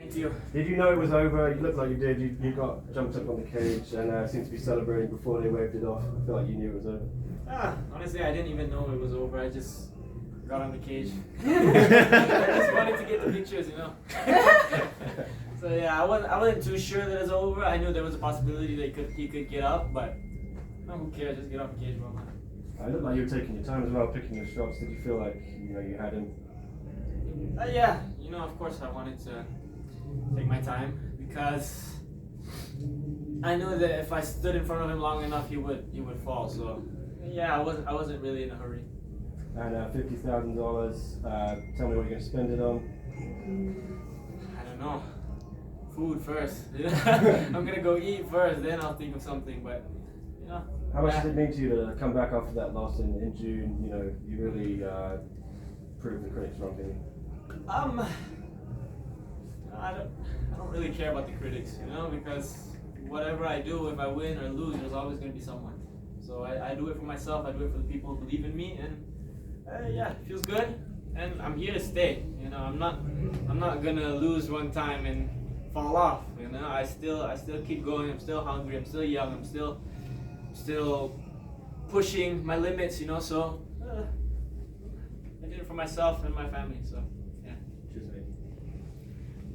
Thank you. Did you know it was over? You looked like you did. You got jumped up on the cage and seemed to be celebrating before they waved it off. I feel like you knew it was over. Honestly, I didn't even know it was over. I just got on the cage. I just wanted to get the pictures, you know. So yeah, I wasn't too sure that it's over. I knew there was a possibility that he could get up, but who cares? Just get off the cage, bro. It looked like you were taking your time as well, picking your shots. Did you feel like you had him? Yeah, of course I wanted to take my time because I knew that if I stood in front of him long enough, he would fall. So yeah, I wasn't really in a hurry. And $50,000. Tell me what you're gonna spend it on. I don't know. Food first. I'm gonna go eat first, then I'll think of something. But How much does it mean to you to come back after that loss in June? You really proved the critics wrong, didn't you? I don't really care about the critics, because whatever I do, if I win or lose, there's always gonna be someone. So I do it for myself. I do it for the people who believe in me, and yeah, it feels good. And I'm here to stay. I'm not gonna lose one time and fall off. I still keep going. I'm still hungry. I'm still young. I'm still pushing my limits. So I did it for myself and my family. So yeah.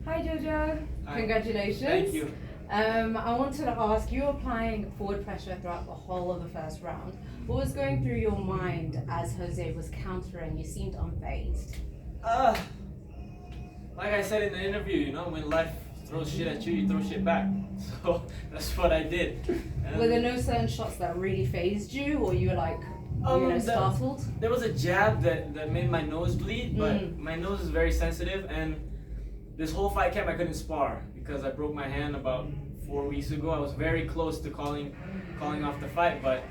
Hi Jojo. Hi. Congratulations. Thank you. I wanted to ask, you were applying forward pressure throughout the whole of the first round. What was going through your mind as Jose was countering? You seemed unfazed. Like I said in the interview, when life throws shit at you, you throw shit back. So that's what I did. Were there no certain shots that really fazed you, or you were like, startled? There was a jab that made my nose bleed, but my nose is very sensitive, and this whole fight camp I couldn't spar because I broke my hand about 4 weeks ago. I was very close to calling off the fight, but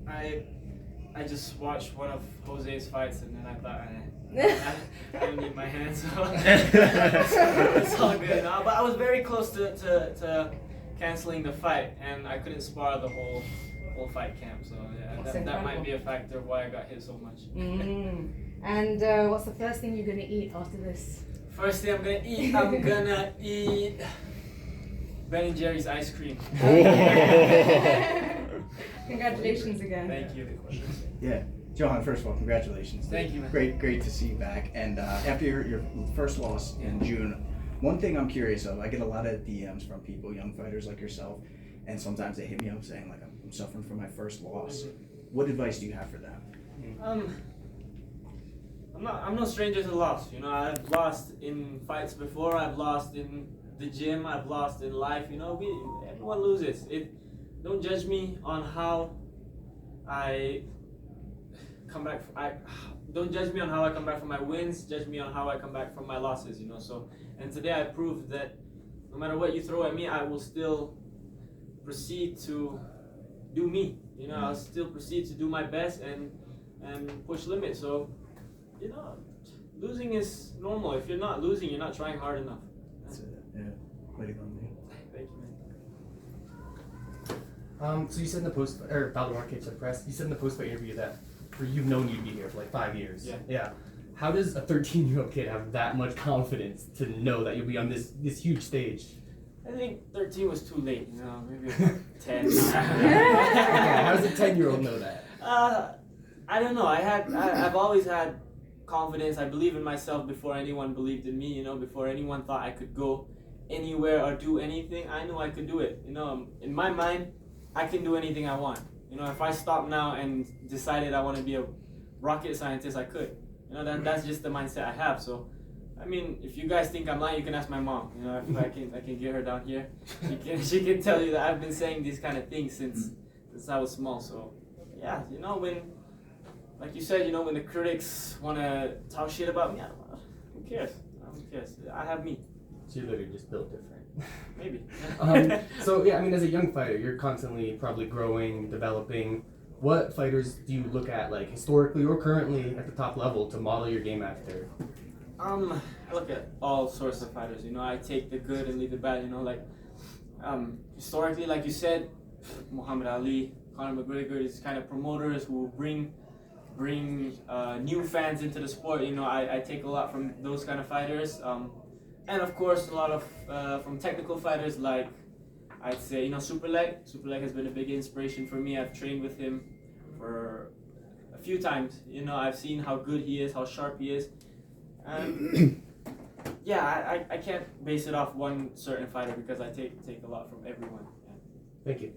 I just watched one of Jose's fights, and then I thought I don't need my hands, so it's all good. But I was very close to canceling the fight, and I couldn't spar the whole fight camp. So yeah, that might be a factor of why I got hit so much. And what's the first thing you're gonna eat after this? First thing I'm gonna eat Ben & Jerry's ice cream. Congratulations again. Thank you. Yeah, Johan, first of all, congratulations. Thank you, man. Great to see you back. And after your first loss in June, one thing I'm curious of, I get a lot of DMs from people, young fighters like yourself, and sometimes they hit me up saying like, I'm suffering from my first loss. What advice do you have for them? I'm no stranger to loss. I've lost in fights before. I've lost in the gym. I've lost in life. Everyone loses. Don't judge me on how I come back. Don't judge me on how I come back from my wins. Judge me on how I come back from my losses. So, and today I proved that no matter what you throw at me, I will still proceed to do me. I'll still proceed to do my best and push limits. So, losing is normal. If you're not losing, you're not trying hard enough. That's it. Yeah. Way to go, man. Thank you, man. So you said in the post, or Valdemar came to the press, you said in the post-fight interview that you've known you'd be here for like 5 years. Yeah. How does a 13-year-old kid have that much confidence to know that you'll be on this huge stage? I think 13 was too late, maybe 10. Okay, how does a 10-year-old know that? I don't know. I've always had confidence. I believe in myself before anyone believed in me, before anyone thought I could go anywhere or do anything. I knew I could do it. In my mind, I can do anything I want. If I stop now and decided I want to be a rocket scientist, I could. That's just the mindset I have. So, if you guys think I'm lying, you can ask my mom. If I can get her down here. She can tell you that I've been saying these kind of things since I was small. So, yeah, when, like you said, when the critics want to talk shit about me, who cares? Who cares? I have me. So you're literally just built different. Maybe. So yeah, as a young fighter, you're constantly probably growing, developing. What fighters do you look at, like historically or currently at the top level, to model your game after? I look at all sorts of fighters. I take the good and leave the bad. Historically, like you said, Muhammad Ali, Conor McGregor, these kind of promoters who bring new fans into the sport. I take a lot from those kind of fighters. and of course a lot of from technical fighters like I'd say Super Leg. Super Leg has been a big inspiration for me. I've trained with him for a few times. I've seen how good he is, how sharp he is, and yeah, I can't base it off one certain fighter because I take a lot from everyone. Yeah. Thank you.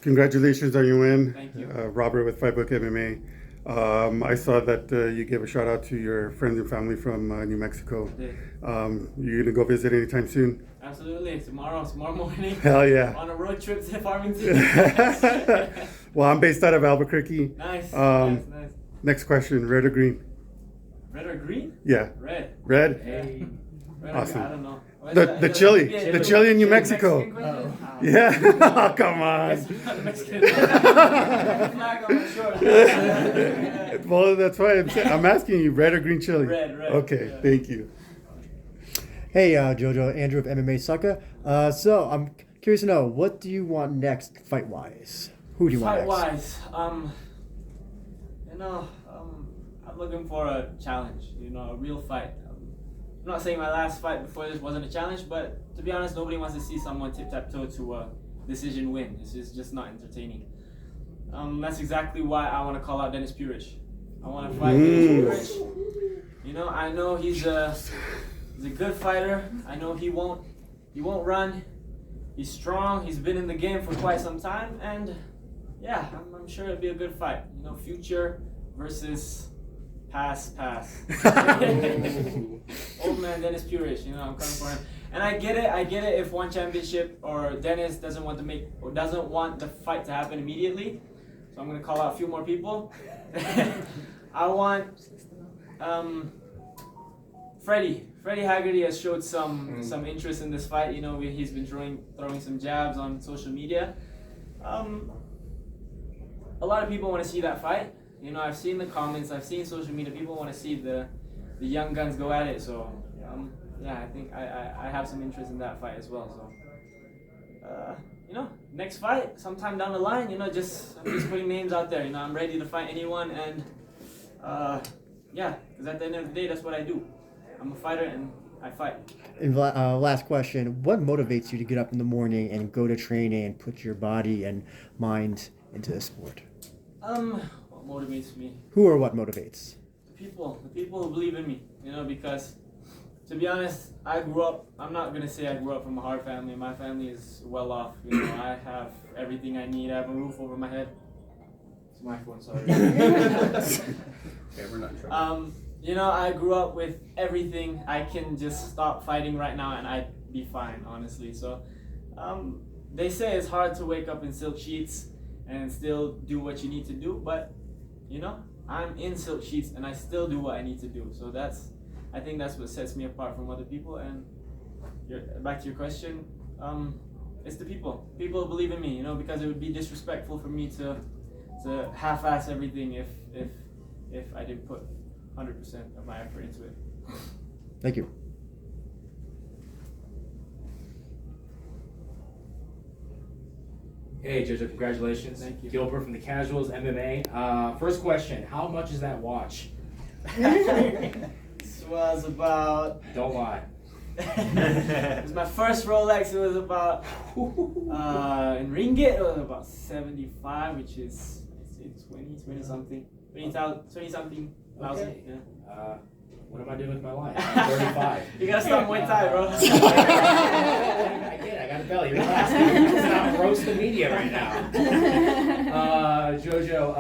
Congratulations on your win. Thank you. Robert with Fightbook MMA. I saw that you gave a shout out to your friends and family from New Mexico. You're gonna go visit anytime soon? Absolutely. Tomorrow morning. Hell yeah. On a road trip to Farmington. Well, I'm based out of Albuquerque. Nice. Um, nice. Next question, red or green? Red or green? Yeah. Red. Red? Hey. Red Awesome. I don't know. The chili. The chili in New Mexico. Yeah. Oh, come on. Well, that's why I'm asking you, red or green chili? Red. Okay, Yeah. thank you. Hey, Jojo, Andrew of MMA Sucker. So I'm curious to know, what do you want next, fight-wise? Who do you want next? Fight-wise, I'm looking for a challenge. A real fight. I'm not saying my last fight before this wasn't a challenge, but to be honest, nobody wants to see someone tip-tap-toe to a decision win. This is just not entertaining. That's exactly why I want to call out Denis Puric. I want to fight Denis Puric. I know he's a good fighter. I know he won't run. He's strong. He's been in the game for quite some time, and yeah, I'm sure it'll be a good fight. Future versus past. Old man Denis Puric. I'm coming for him, and I get it. If one championship or Denis doesn't want the fight to happen immediately, so I'm gonna call out a few more people. I want Freddie Haggerty has showed some interest in this fight. He's been throwing some jabs on social media. A lot of people want to see that fight. I've seen the comments, I've seen social media. People want to see the young guns go at it. So yeah, I think I have some interest in that fight as well. So next fight sometime down the line. I'm just putting names out there. I'm ready to fight anyone, and yeah, because at the end of the day, that's what I do. I'm a fighter and I fight. And last question, what motivates you to get up in the morning and go to training and put your body and mind into the sport? What motivates me? Who or what motivates? The people who believe in me. Because to be honest, I'm not gonna say I grew up from a hard family. My family is well off. I have everything I need. I have a roof over my head. It's my phone, sorry. Okay, we're not in trouble. I grew up with everything. I can just stop fighting right now and I'd be fine, honestly. So, they say it's hard to wake up in silk sheets and still do what you need to do, but I'm in silk sheets and I still do what I need to do. So I think that's what sets me apart from other people. And back to your question, it's the people who believe in me. Because it would be disrespectful for me to half-ass everything if I didn't put 100% of my effort into it. Thank you. Hey Jojo, congratulations. Thank you. Gilbert from the Casuals MMA. First question, how much is that watch? This was about... Don't lie. It was my first Rolex. It was about in ringgit. It was about 75, which is 20 something, 20 something thousand. Okay. Yeah. What am I doing with my life? I'm 35. You gotta stop Muay Thai, bro. I gotta tell you, relax. Let's not roast the media right now. Jojo,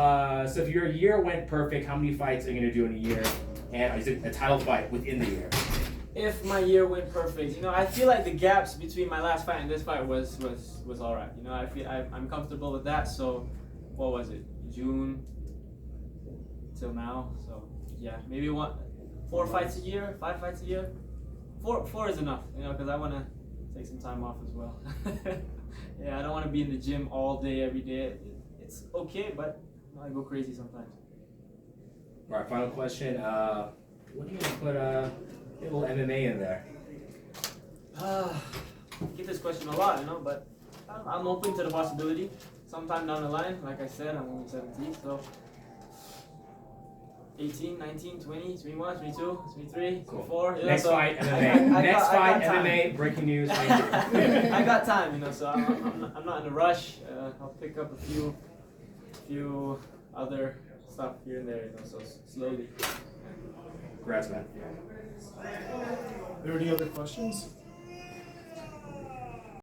so if your year went perfect, how many fights are you gonna do in a year? And is it a title fight within the year? If my year went perfect, I feel like the gaps between my last fight and this fight was all right. I feel I'm comfortable with that. So, what was it? June till now. So yeah, maybe 4 fights a year, 5 fights a year. Four is enough, because I want to take some time off as well. Yeah, I don't want to be in the gym all day, every day. It's okay, but I go crazy sometimes. All right, final question. What are you gonna put a little MMA in there? I get this question a lot, but I'm open to the possibility. Sometime down the line, like I said, I'm only 17, so 18, 19, 20, 21, 22, 23, Cool. 24. Next so fight, I MMA. got Next fight, time. MMA. Breaking news. I got time, so I'm not in a rush. I'll pick up a few other stuff here and there, so slowly. Congrats, man. Are there any other questions?